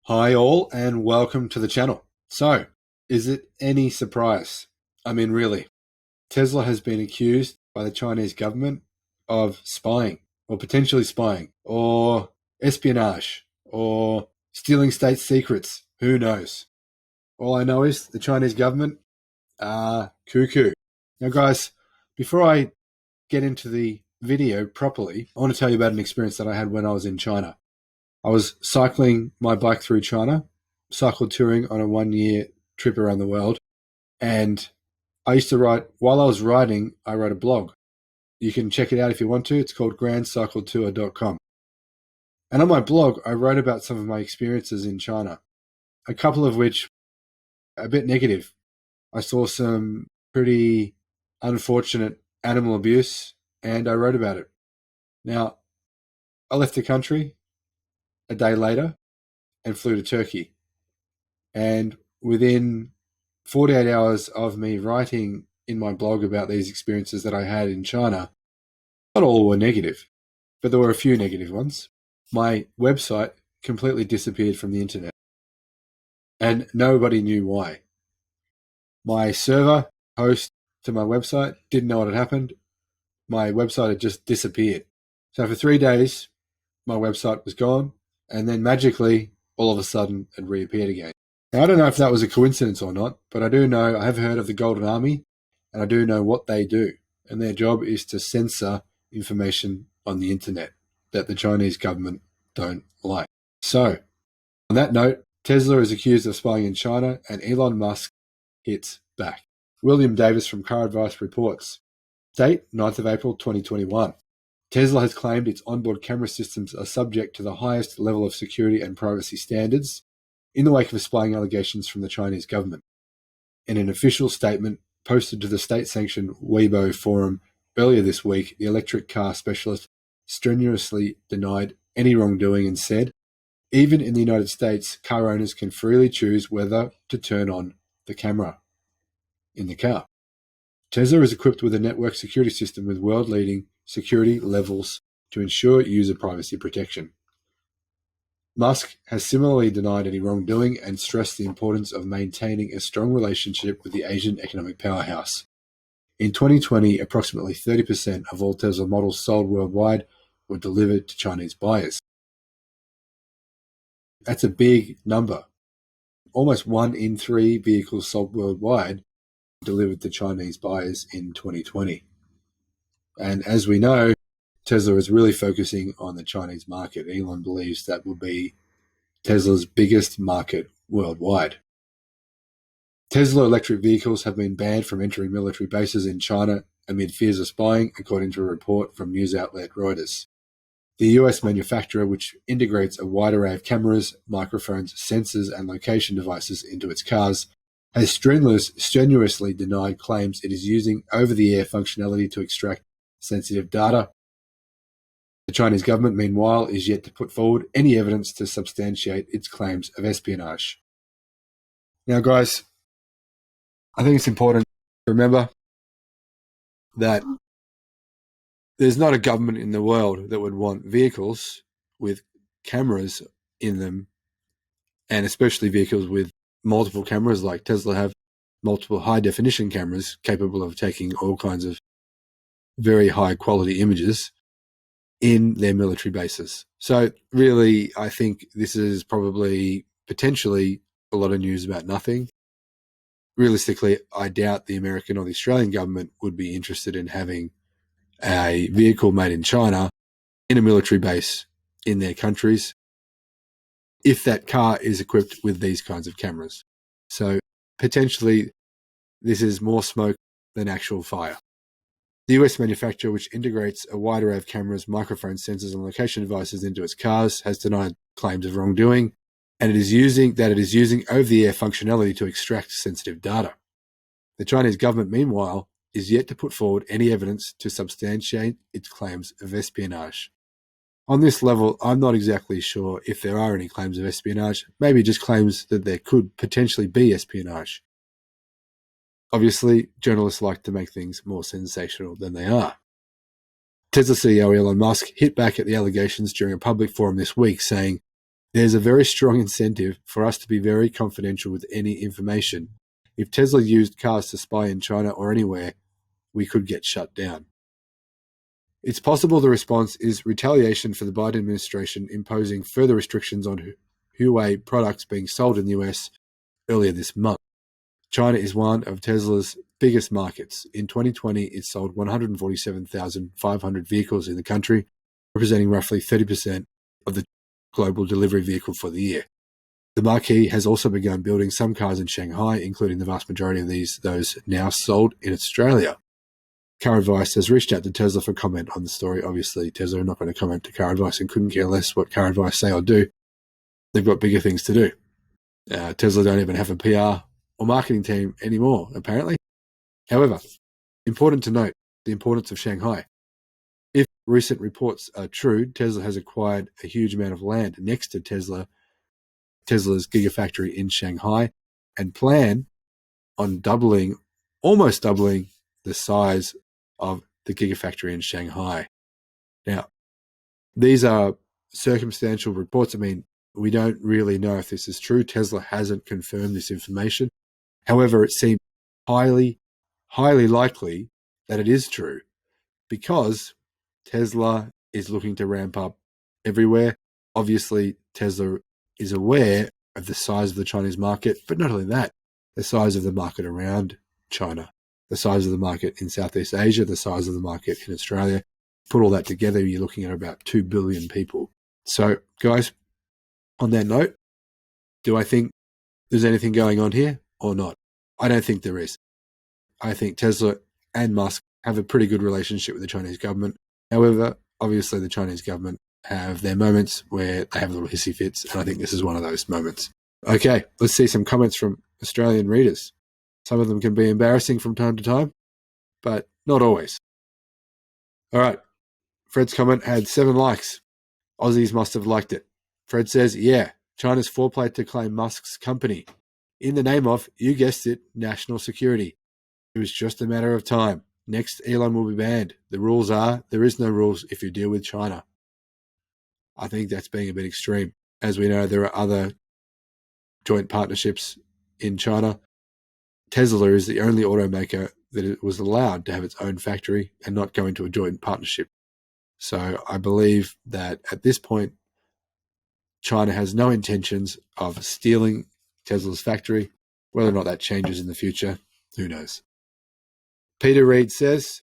Hi all and welcome to the channel. So, is it any surprise? I mean, really, Tesla has been accused by the Chinese government of spying or potentially spying or espionage or stealing state secrets. Who knows? All I know is the Chinese government are cuckoo. Now, guys, before I get into the video properly, I want to tell you about an experience that I had when I was in China. I was cycling my bike through China, cycle touring on a 1 year trip around the world. And I used to write, while I was riding, I wrote a blog. You can check it out if you want to. It's called grandcycletour.com. And on my blog, I wrote about some of my experiences in China, a couple of which are a bit negative. I saw some pretty unfortunate animal abuse, and I wrote about it. Now, I left the country a day later and flew to Turkey. And within 48 hours of me writing in my blog about these experiences that I had in China, not all were negative, but there were a few negative ones. My website completely disappeared from the internet, and nobody knew why. My server host to my website didn't know what had happened. My website had just disappeared. So for 3 days, my website was gone, and then magically, all of a sudden, it reappeared again. Now, I don't know if that was a coincidence or not, but I do know, I have heard of the Golden Army, and I do know what they do. And their job is to censor information on the internet that the Chinese government don't like. So, on that note, Tesla is accused of spying in China, and Elon Musk hits back. William Davis from CarAdvice reports. Date, 9th of April 2021. Tesla has claimed its onboard camera systems are subject to the highest level of security and privacy standards in the wake of spying allegations from the Chinese government. In an official statement posted to the state-sanctioned Weibo forum earlier this week, the electric car specialist strenuously denied any wrongdoing and said, even in the United States, car owners can freely choose whether to turn on the camera in the car. Tesla is equipped with a network security system with world-leading security levels to ensure user privacy protection. Musk has similarly denied any wrongdoing and stressed the importance of maintaining a strong relationship with the Asian economic powerhouse. In 2020, approximately 30% of all Tesla models sold worldwide were delivered to Chinese buyers. That's a big number. Almost 1 in 3 vehicles sold worldwide delivered to Chinese buyers in 2020. And as we know, Tesla is really focusing on the Chinese market. Elon believes that will be Tesla's biggest market worldwide. Tesla electric vehicles have been banned from entering military bases in China amid fears of spying, according to a report from news outlet Reuters. The US manufacturer, which integrates a wide array of cameras, microphones, sensors, and location devices into its cars, has strenuously denied claims it is using over-the-air functionality to extract sensitive data. The Chinese government, meanwhile, is yet to put forward any evidence to substantiate its claims of espionage. Now, guys, I think it's important to remember that there's not a government in the world that would want vehicles with cameras in them, and especially vehicles with multiple cameras like Tesla have multiple high-definition cameras capable of taking all kinds of very high-quality images in their military bases. So really, I think this is probably potentially a lot of news about nothing. Realistically, I doubt the American or the Australian government would be interested in having a vehicle made in China in a military base in their countries if that car is equipped with these kinds of cameras. So potentially, this is more smoke than actual fire. The US manufacturer, which integrates a wide array of cameras, microphones, sensors, and location devices into its cars, has denied claims of wrongdoing, and it is using over-the-air functionality to extract sensitive data. The Chinese government, meanwhile, is yet to put forward any evidence to substantiate its claims of espionage. On this level, I'm not exactly sure if there are any claims of espionage, maybe just claims that there could potentially be espionage. Obviously, journalists like to make things more sensational than they are. Tesla CEO Elon Musk hit back at the allegations during a public forum this week, saying, There's a very strong incentive for us to be very confidential with any information. If Tesla used cars to spy in China or anywhere, we could get shut down. It's possible the response is retaliation for the Biden administration imposing further restrictions on Huawei products being sold in the US earlier this month. China is one of Tesla's biggest markets. In 2020, it sold 147,500 vehicles in the country, representing roughly 30% of the global delivery vehicle for the year. The marquee has also begun building some cars in Shanghai, including the vast majority of those now sold in Australia. CarAdvice has reached out to Tesla for comment on the story. Obviously, Tesla are not going to comment to CarAdvice and couldn't care less what CarAdvice say or do. They've got bigger things to do. Tesla don't even have a PR or marketing team anymore, apparently. However, important to note the importance of Shanghai. If recent reports are true, Tesla has acquired a huge amount of land next to Tesla's Gigafactory in Shanghai and plan on almost doubling the size of the Gigafactory in Shanghai. Now, these are circumstantial reports. I mean, we don't really know if this is true. Tesla hasn't confirmed this information. However, it seems highly, highly likely that it is true because Tesla is looking to ramp up everywhere. Obviously, Tesla is aware of the size of the Chinese market, but not only that, the size of the market around China, the size of the market in Southeast Asia, the size of the market in Australia. Put all that together, you're looking at about 2 billion people. So, guys, on that note, do I think there's anything going on here or not? I don't think there is. I think Tesla and Musk have a pretty good relationship with the Chinese government. However, obviously the Chinese government have their moments where they have little hissy fits, and I think this is one of those moments. Okay, let's see some comments from Australian readers. Some of them can be embarrassing from time to time, but not always. All right, Fred's comment had 7 likes. Aussies must have liked it. Fred says, yeah, China's foreplay to claim Musk's company in the name of, you guessed it, national security. It was just a matter of time. Next, Elon will be banned. The rules are, there is no rules if you deal with China. I think that's being a bit extreme. As we know, there are other joint partnerships in China. Tesla is the only automaker that it was allowed to have its own factory and not go into a joint partnership. So I believe that at this point, China has no intentions of stealing Tesla's factory. Whether or not that changes in the future, who knows? Peter Reed says,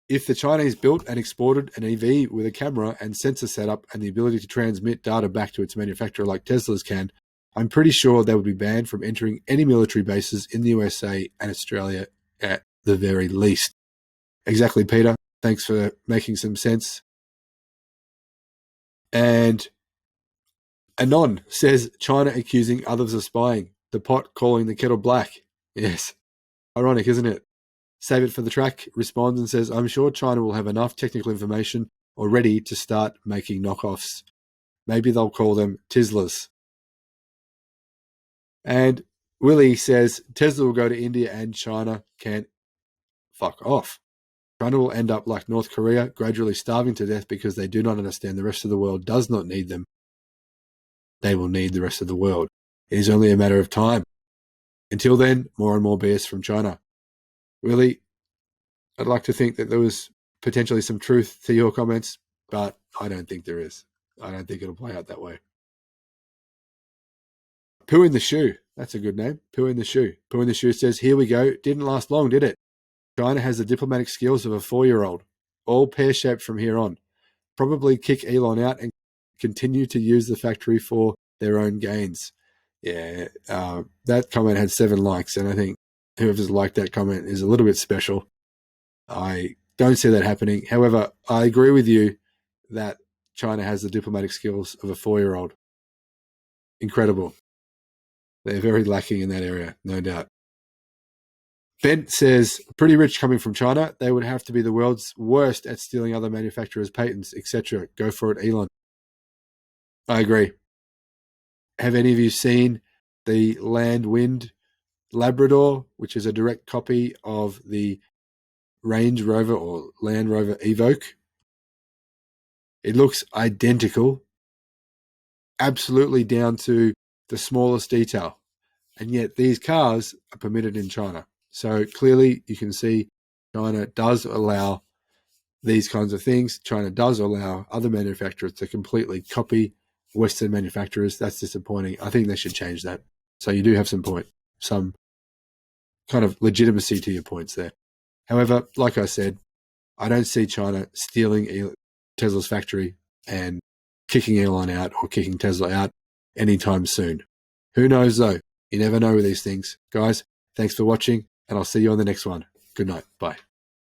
if the Chinese built and exported an EV with a camera and sensor setup and the ability to transmit data back to its manufacturer like Tesla's can, I'm pretty sure they would be banned from entering any military bases in the USA and Australia at the very least. Exactly, Peter. Thanks for making some sense. And Anon says, China accusing others of spying. The pot calling the kettle black. Yes. Ironic, isn't it? Save it for the track responds and says, I'm sure China will have enough technical information already to start making knockoffs. Maybe they'll call them Teslas. And Willie says, Tesla will go to India and China can fuck off. China will end up like North Korea, gradually starving to death because they do not understand the rest of the world does not need them. They will need the rest of the world. It is only a matter of time. Until then, more and more BS from China. Willie, I'd like to think that there was potentially some truth to your comments, but I don't think there is. I don't think it'll play out that way. Poo in the Shoe. That's a good name. Poo in the Shoe. Poo in the Shoe says, here we go. Didn't last long, did it? China has the diplomatic skills of a 4-year-old. All pear-shaped from here on. Probably kick Elon out and continue to use the factory for their own gains. Yeah, that comment had 7 likes, and I think whoever's liked that comment is a little bit special. I don't see that happening. However, I agree with you that China has the diplomatic skills of a 4-year-old. Incredible. They're very lacking in that area, no doubt. Bent says, pretty rich coming from China. They would have to be the world's worst at stealing other manufacturers' patents, etc. Go for it, Elon. I agree. Have any of you seen the Land Wind Labrador, which is a direct copy of the Range Rover or Land Rover Evoque? It looks identical. absolutely down to the smallest detail. And yet these cars are permitted in China. So clearly you can see China does allow these kinds of things. China does allow other manufacturers to completely copy Western manufacturers. That's disappointing. I think they should change that. So you do have some kind of legitimacy to your points there. However, like I said, I don't see China stealing Tesla's factory and kicking Elon out or kicking Tesla out anytime soon. Who knows though? You never know with these things. Guys, thanks for watching, and I'll see you on the next one. Good night. Bye.